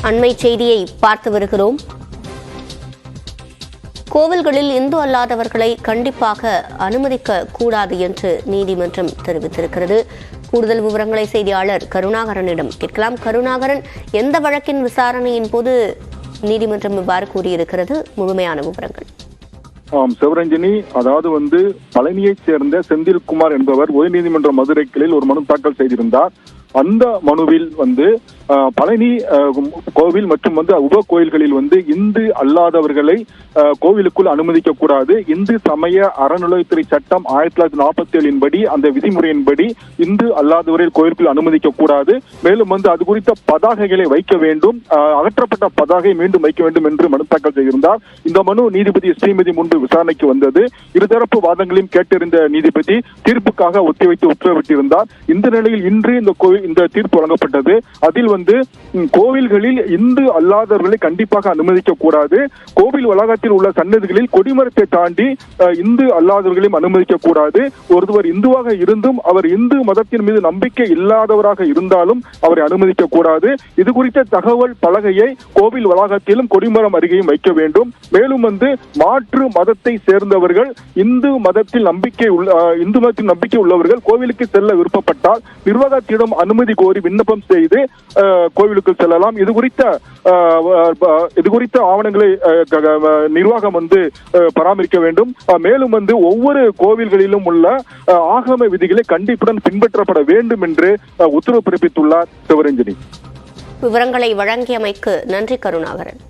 அண்மை செய்தியை பார்த்து வருகிறோம். கோவில்களில் இந்து அல்லாதவர்களை கண்டிப்பாக அனுமதிக்க கூடாது என்று நீதிமன்றம் தெரிவித்திருக்கிறது. கூடுதல் விவரங்களை செய்தியாளர் கருணாகரனிடம் கேட்கலாம். கருணாகரன், எந்த வழக்கின் விசாரணையின் போது நீதிமன்றம் இவ்வாறு கூறியிருக்கிறது? முழுமையான விவரங்கள். சிவரஞ்சனி, அதாவது பழனியைச் சேர்ந்த செந்தில்குமார் என்பவர் உயர்நீதிமன்ற மதுரை கிளையில் ஒரு மனு தாக்கல் செய்திருந்தார். அந்த மனுவில் பழனி கோவில் மற்றும் உப கோயில்களில் இந்து அல்லாதவர்களை கோவிலுக்குள் அனுமதிக்க கூடாது. இந்து சமய அறநிலையத்துறை சட்டம் 1947 படி, அந்த விதிமுறையின்படி இந்து அல்லாதவர்கள் கோவிலுக்குள் அனுமதிக்க கூடாது. மேலும் அது குறித்த பதாகைகளை வைக்க வேண்டும், அகற்றப்பட்ட பதாகை மீண்டும் வைக்க வேண்டும் என்று மனு தாக்கல் செய்திருந்தார். இந்த மனு நீதிபதி ஸ்ரீமதி முன்பு விசாரணைக்கு வந்தது. இருதரப்பு வாதங்களையும் கேட்டிருந்த நீதிபதி தீர்ப்புக்காக ஒத்திவைத்து உத்தரவிட்டிருந்தார். இந்த நிலையில் இன்று இந்த தீர்ப்பு வழங்கப்பட்டது. அதில் கோவில்களில் இந்து அல்லாதவர்களை கண்டிப்பாக அனுமதிக்க கூடாது. கோவில் வளாகத்தில் உள்ள சன்னதிகளில் கொடிமரத்தை தாண்டி இந்து அல்லாதவர்களையும் அனுமதிக்க கூடாது. ஒருவர் இந்துவாக இருந்தும் அவர் இந்து மதத்தின் மீது நம்பிக்கை இல்லாதவராக இருந்தாலும் அவரை அனுமதிக்க கூடாது. இது குறித்த தகவல் பலகையை கோவில் வளாகத்திலும் கொடிமரம் அருகேயும் வைக்க வேண்டும். மேலும் மாற்று மதத்தை சேர்ந்தவர்கள் இந்து மதத்தில் நம்பிக்கை உள்ளவர்கள் கோவிலுக்கு செல்ல விருப்பப்பட்டால் நிர்வாகத்திடம் அனுமதி கோரி விண்ணப்பம் செய்து கோவிலுக்கு செல்லலாம். இது குறித்த ஆவணங்களை நிர்வாகம் பராமரிக்க வேண்டும். மேலும் ஒவ்வொரு கோவில்களிலும் உள்ள ஆகம விதிகளை கண்டிப்புடன் பின்பற்றப்பட வேண்டும் என்று உத்தரவு பிறப்பித்துள்ளார் சிவரஞ்சனி. விவரங்களை வழங்கியமைக்கு நன்றி கருணாகரன்.